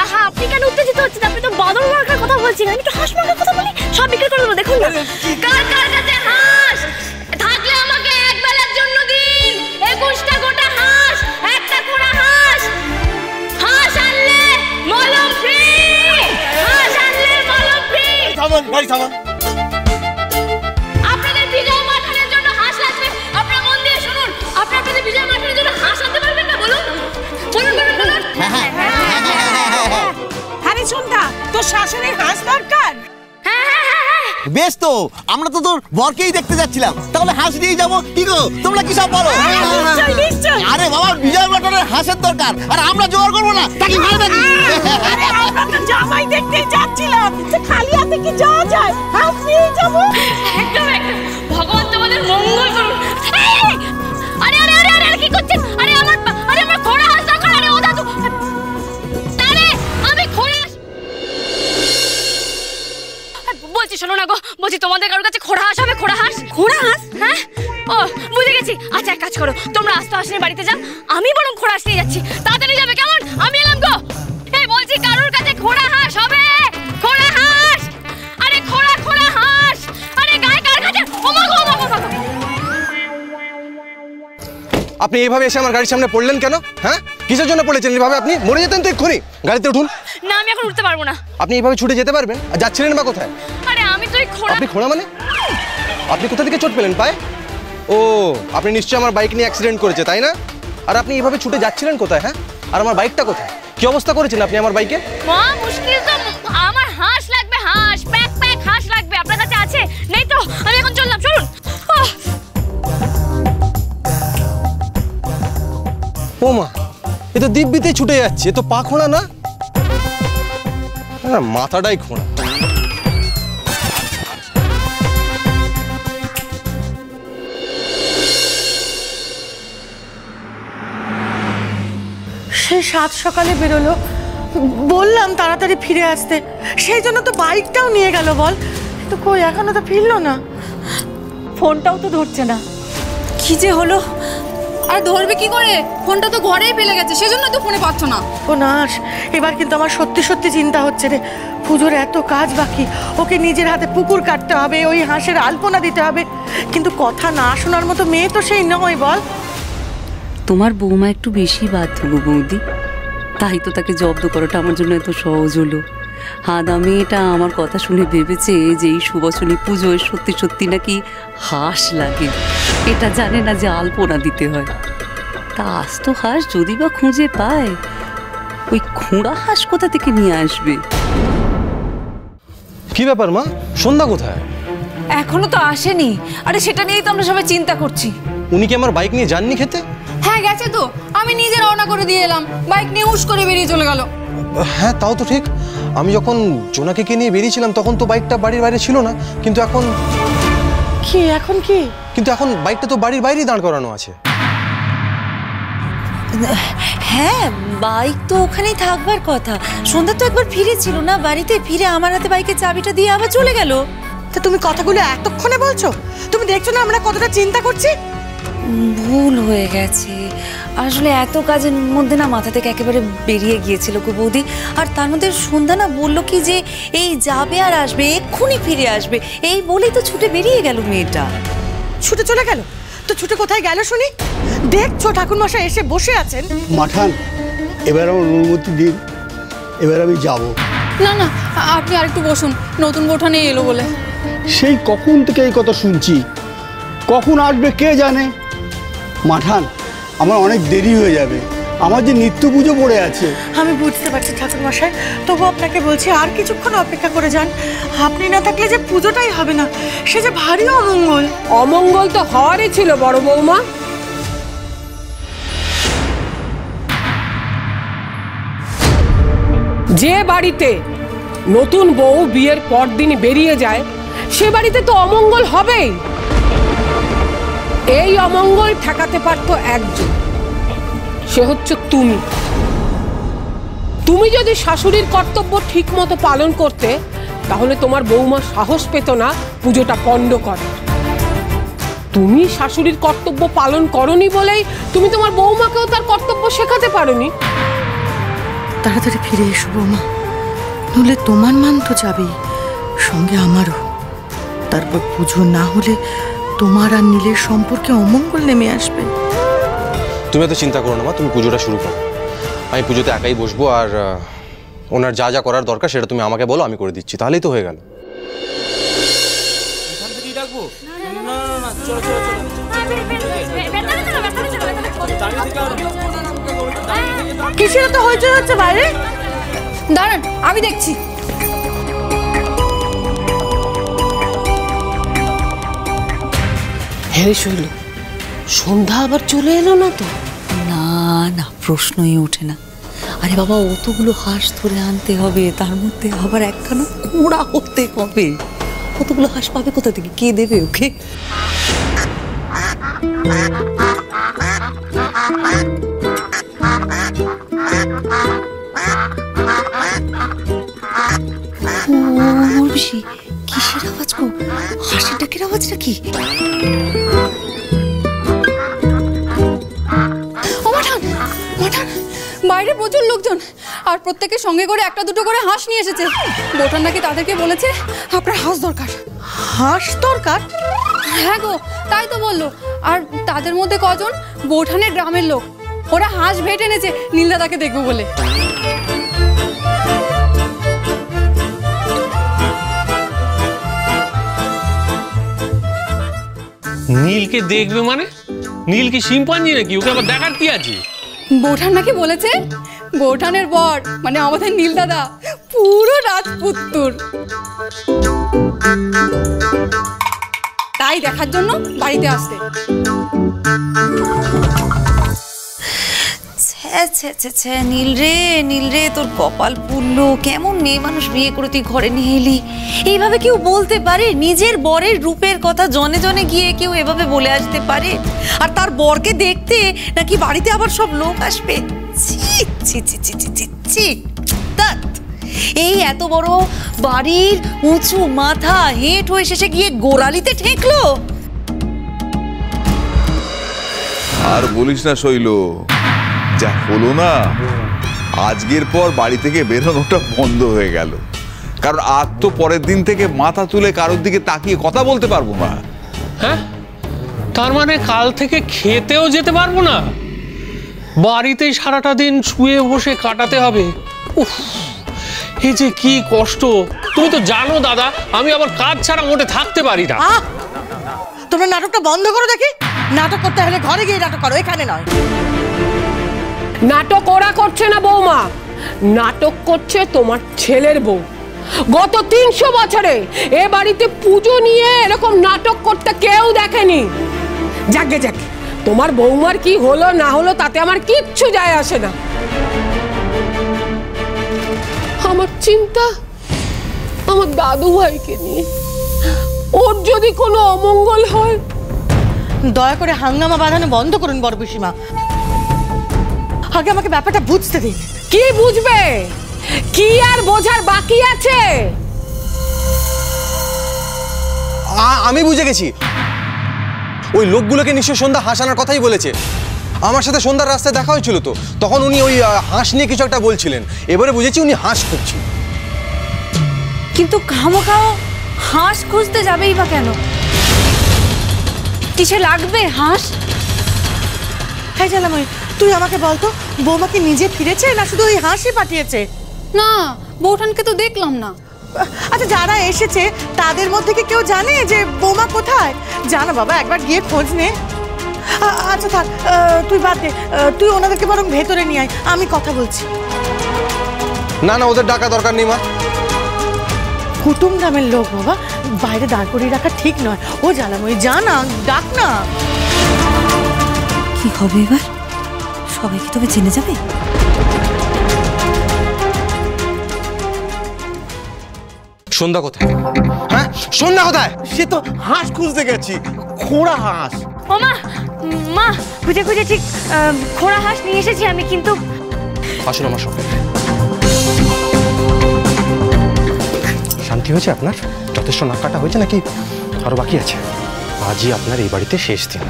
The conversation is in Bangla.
আহা আপনি কেন উত্তেজিত হচ্ছেন? আপনি তো বাদর মার্কার কথা বলছেন। আমি তো হাঁস মার্কার কথা বলি, সব বিক্রি করে দেবো। দেখুন না কার কার কাছে হাঁস থাকলে আমাকে এক বেলার জন্য দিন। 21টা গোটা হাঁস, একটা খোড়া হাঁস। হাঁস আনলে মলম ফ্রি, হাঁস আনলে মলম ফ্রি। থামান ভাই থামান। আপনাদের বিজয় মাঠানের জন্য হাঁস লাগবে। আপনারা মন দিয়ে শুনুন। আপনাদের বিজয় মাঠানের জন্য হাঁস আনতে পারবেন না? বলুন বলুন বলুন বলুন। আরে সন্ধ্যা, তোর শাশুড়ির হাঁস দরকার? বেশ তো, আমরা তো তোর বরকেই দেখতে যাচ্ছিলাম, তাহলে হাঁস নিয়ে যাবো। কি গো তোমরা কি সব বলো? আরে বাবা বিজয় মাটনের হাঁসের দরকার, আর আমরা জোগাড় করবো না? তাকে ভালো নাকি? আরে আমরা তো জামাই দেখতে যাচ্ছিলাম, খালি হাতে কি যাওয়া যায়? হাঁস নিয়ে যাবো। একদম একদম, ভগবান তোমাদের মঙ্গল করুন। আরে আরে আরে আরে কি করছেন? আরে আমার ঘোড়া হাঁস দরকার। আরে ও দাদু, আরে আমি ঘোড়া বলছি, শোনো না গো, বলছি তোমাদের কারোর কাছে ঘোড়া হাঁস হবে? ঘোড়া হাঁস? ঘোড়া হাঁস? হ্যাঁ ও বুঝে গেছি। আচ্ছা এক কাজ করো, তোমরা আস্তে আস্তে বাড়িতে যাও, আমি বরং ঘোড়া হাঁস নিয়ে যাচ্ছি। তাড়াতাড়ি যাবে কেমন? আমি এলাম গো। এই বলছি কারোর কাছে ঘোড়া হাঁস হবে? ঘোড়া হাঁস? আরে ঘোড়া ঘোড়া হাঁস। আরে গায়ে কার কাছে? ও মা গো, ও মা গো, মা গো। আপনি এইভাবে এসে আমার গাড়ির সামনে পড়লেন কেন? হ্যাঁ কিসের জন্য পড়েছেন এইভাবে? আপনি মরে যেতেন তো এক্ষুনি। গাড়িতে উঠুন। না আমি এখন উঠতে পারবো না। আপনি এইভাবে ছুটে যেতে পারবেন? আর যাচ্ছিলেন বা কোথায়? আরে আমি তো এই ঘোড়া। আপনি ঘোড়া মানে? আপনি কোথা থেকে চোট পেলেন পায়ে? ও আপনি নিশ্চয়ই আমার বাইক নিয়ে অ্যাক্সিডেন্ট করেছে তাই না? আর আপনি এইভাবে ছুটে যাচ্ছিলেন কোথায়? হ্যাঁ আর আমার বাইকটা কোথায়? কি অবস্থা করেছেন আপনি আমার বাইকে? মা মুশকিল তো, আমার হাঁস লাগবে, হাঁস প্যাক প্যাক হাঁস লাগবে। আপনার কাছে আছে? নেই তো আমি এখন চললাম, চলুন। ও মা, এ তো দিব্যিতে ছুটে যাচ্ছে, এ তো পা খোঁড়া না, মাথাটাই খোঁড়া। সে 7 সকালে বেরোলো, বললাম তাড়াতাড়ি ফিরে আসতে, সেই জন্য তো বাইকটাও নিয়ে গেল। বল তো কই, এখনো তো ফিরলো না। ফোনটাও তো ধরছে না, কি যে হলো? আর ধরবে কি করে? ফোনটা তো ঘরেই ফেলে গেছে, সেজন্য তো ফোনে পাচ্ছ না। ও নাশ, এবার কিন্তু আমার সত্যি সত্যি চিন্তা হচ্ছে রে। পুজোর এত কাজ বাকি, ওকে নিজের হাতে পুকুর কাটতে হবে, ওই হাঁসের আলপনা দিতে হবে, কিন্তু কথা না শোনার মতো মেয়ে তো সেই নয়। বল তোমার বৌমা একটু বেশি বাধ্য গো বৌদি, তাই তো তাকে জব্দ করাটা আমার জন্য এত সহজ হলো। হাদা মেয়েটা আমার কথা শুনে ভেবেছে যে এই সুবচনী পুজোয় সত্যি সত্যি নাকি হাঁস লাগে, এটা জানে না যে আলপনা দিতে হয়। তা আস্ত হাঁস যদি বা খুঁজে পায়, ওই খোঁড়া হাঁস কোথা থেকে নিয়ে আসবে? কি ব্যাপার মা, সন্ধ্যা কোথায়? এখনো তো আসেনি। আরে সেটা নিয়েই তো আমরা সবাই চিন্তা করছি। উনি কি আমার বাইক নিয়ে যাননি খেতে? হ্যাঁ গেছে তো, আমি নিজে রওনা করে দিয়ে এলাম, বাইক নিয়ে হুশ করে বেরিয়ে চলে গেল। হ্যাঁ তাও তো ঠিক, আমি যখন জোনাকে নিয়ে বেরিয়েছিলাম তখন তো বাইকটা বাড়ির বাইরে ছিল না, কিন্তু এখন কি? এখন কি? কিন্তু এখন বাইকটা তো বাড়ির বাইরেই দাঁড় করানো আছে। হ্যাঁ বাইক তো ওখানেই থাকবার কথা। সন্ধ্যা তো একবার ফিরেছিল না বাড়িতে, ফিরে আমার হাতে বাইকের চাবিটা দিয়ে আবার চলে গেল। তা তুমি কথাগুলো এতক্ষণে বলছো? তুমি দেখছো না আমরা কতটা চিন্তা করছি? ভুল হয়ে গেছে আসলে, এত কাজের মধ্যে না মাথা থেকে একেবারে বেরিয়ে গিয়েছিল গো বৌদি। আর তার মধ্যে সন্ধ্যা না বললো কি যে এই যাবে আর আসবে, এক্ষুনি ফিরে আসবে, এই বলেই তো ছুটে বেরিয়ে গেল মেয়েটা। ছুটে চলে গেল? তো ছুটে কোথায় গেল শুনি? দেখছো ঠাকুরমশাই এসে বসে আছেন। মাঠান, এবার আমার অনুমতি দিন, এবার আমি যাব। না না আপনি আরেকটু বসুন, নতুন বউটা নিয়ে এলো বলে। সেই কখন থেকে এই কথা শুনছি, কখন আসবে কে জানে। মাঠান, আমার অনেক দেরি হয়ে যাবে, আমার যে নিত্য পুজো পড়ে আছে। আমি বুঝতে পারছি ঠাকুরমশাই, তবু আপনাকে বলছি আর কিছুক্ষণ অপেক্ষা করে যান। আপনি না থাকলে যে পুজোটাই হবে না, সে যে ভারী অমঙ্গল। অমঙ্গল তো হওয়ারই ছিল বড় বৌমা। যে বাড়িতে নতুন বউ বিয়ের পরদিন বেরিয়ে যায়, সে বাড়িতে তো অমঙ্গল হবেই। এই অমঙ্গল ঠেকাতে পারতো একজন, সে হচ্ছে তুমি। তুমি যদি শাশুড়ির কর্তব্য ঠিক মতো পালন করতে, তাহলে তোমার বৌমা সাহস পেত না পুজোটা পণ্ড করার। তুমি শাশুড়ির কর্তব্য পালন করনি বলেই তুমি তোমার বৌমাকেও তার কর্তব্য শেখাতে পারোনি। তাড়াতাড়ি ফিরে এসো বৌমা, নইলে তোমার মান তো যাবেই, সঙ্গে আমারও। তারপর পুজো না হলে তোমার আর নীলের সম্পর্কে অমঙ্গল নেমে আসবে। তুমি এত চিন্তা করো না মা, তুমি পুজোটা শুরু করো। আমি পুজোতে একাই বসবো, আর ওনার যা যা করার দরকার সেটা তুমি আমাকে বলো, আমি করে দিচ্ছি, তাহলেই তো হয়ে গেল। কিসের তো হইচই হচ্ছে বাইরে? দাঁড়ান, আমি দেখছি। হ্যাঁ শৈল, সন্ধ্যা আবার চলে এলো না তো? না না, প্রশ্নই ওঠে না। আরে বাবা, অতগুলো হাঁস ধরে আনতে হবে, তার মধ্যে আবার একখানা কুড়া হতে হবে। কতগুলো হাঁস পাবে কোথা থেকে? কে দেবে ওকে? কিসের আওয়াজ গো? হাসির ডাকের আওয়াজটা কি? বাইরে প্রচুর লোকজন, আর প্রত্যেকের সঙ্গে করে একটা দুটো করে হাঁস নিয়ে এসেছে। বোঠান নাকি তাদেরকে বলেছে আপনার হাঁস দরকার। হাঁস দরকার? হ্যাঁ গো, তাই তো বললো। আর তাদের মধ্যে কজন বোঠানের গ্রামের লোক, ওরা হাঁস ভেটে এনেছে নীলদাদাকে দেখবো বলে। নীলকে দেখবে মানে? নীল কি শিম্পাঞ্জি নাকি? ওকে আবার দেখার কি আছে? বোঠান নাকি বলেছে বোঠানের বর মানে আমাদের নীলদাদা পুরো রাজপুত্তুর, তাই দেখার জন্য বাড়িতে আসতে। নীল রে, তোর কপাল পুড়লো। কেমন মেয়ে মানুষ বিয়ে করে তুই ঘরে নিয়ে এলি? এইভাবে কেউ বলতে পারে? নিজের বরের রূপের কথা জনে জনে গিয়ে কেউ এভাবে বলে আসতে পারে? আর তার বরকে দেখতে নাকি বাড়িতে আবার সব লোক আসবে? এই এত বড় বাড়ির উঁচু মাথা হেঁট হয়ে শেষে গিয়ে গোড়ালিতে ঠেকলো। আর বলিস না শৈল, যা হলো না, আজকের পর বাড়ি থেকে বেরোনোটা বন্ধ হয়ে গেল। কারণ আজ তো পরের দিন থেকে মাথা তুলে কারোর দিকে তাকিয়ে কথা বলতে পারবো না। হ্যাঁ, তার মানে কাল থেকে খেতেও যেতে পারবো না, বাড়িতেই সারাটা দিন শুয়ে বসে কাটাতে হবে। উফ, এই যে কি কষ্ট! তুমি তো জানো দাদা, আমি আবার কাজ ছাড়া মোটে থাকতে পারি না। তোমরা নাটকটা বন্ধ করো দেখি। নাটক করতে হলে ঘরে গিয়ে নাটক করো, এখানে নয়। নাটক ওরা করছে না বৌমা, নাটক করছে তোমার ছেলের বউ। গত 300 বছরে এ বাড়িতে পুজো নিয়ে এরকম নাটক করতে কেউ দেখেনি। যাকে যাকে, তোমার বৌমার কি হলো না হলো তাতে আমার কিচ্ছু যায় আসে না। আমার চিন্তা আমার দাদু ভাইকে নিয়ে, ওর যদি কোনো অমঙ্গল হয়। দয়া করে হাঙ্গামা বাঁধানো বন্ধ করুন বড় পিসিমা, আগে আমাকে ব্যাপারটা বুঝতে দিন। কি বুঝবে? কি আর বোঝার বাকি আছে? আমি বুঝে গেছি, ওই লোকগুলোকে নিশ্চয় সন্ধ্যা হাঁস আনার কথাই বলেছে। আমার সাথে সন্ধ্যার রাস্তায় দেখা হয়েছিল তো, তখন উনি ওই হাঁস নিয়ে কিছু একটা বলছিলেন। এবারে বুঝেছি উনি হাঁস খুঁজছেন। কিন্তু খামোখাও হাঁস খুঁজতে যাবেই বা কেন? কিসে লাগবে হাঁস? হ্যাঁ জালাময়, তুই আমাকে বলতো, বৌমা কি নিজে ফিরেছে না শুধু ওই হাঁসই পাঠিয়েছে? না, বৌঠানকে তো দেখলাম না। আচ্ছা, যারা এসেছে তাদের মধ্যে কি কেউ জানে যে বৌমা কোথায়? জানো বাবা, একবার গিয়ে খোঁজ নে। আচ্ছা থাক, তুই বাদ দে, তুই ওনাদেরকে বরং ভেতরে নিয়ে আয়, আমি কথা বলছি। না না, ওদের ডাকা দরকার নেই মা। কুটুম গ্রামের লোক বাবা, বাইরে দাঁড় করিয়ে রাখা ঠিক নয়। ও জালাময়, যা না, ডাক না। কি হবে এবার? সবাই কি তবে জেনে যাবে? সন্ধ্যা কোথায়? হ্যাঁ, সন্ধ্যা কোথায়? সে তো হাঁস খুঁজতে গেছি, খোঁড়া হাঁস। ও মা, মা খুঁজে খুঁজে ঠিক খোড়া হাঁস নিয়ে এসেছি আমি, কিন্তু আসুন আমার সঙ্গে। শান্তি হয়েছে আপনার? যথেষ্ট নাক কাটা হয়েছে নাকি আরো বাকি আছে? আজই আপনার এই বাড়িতে শেষ দিন।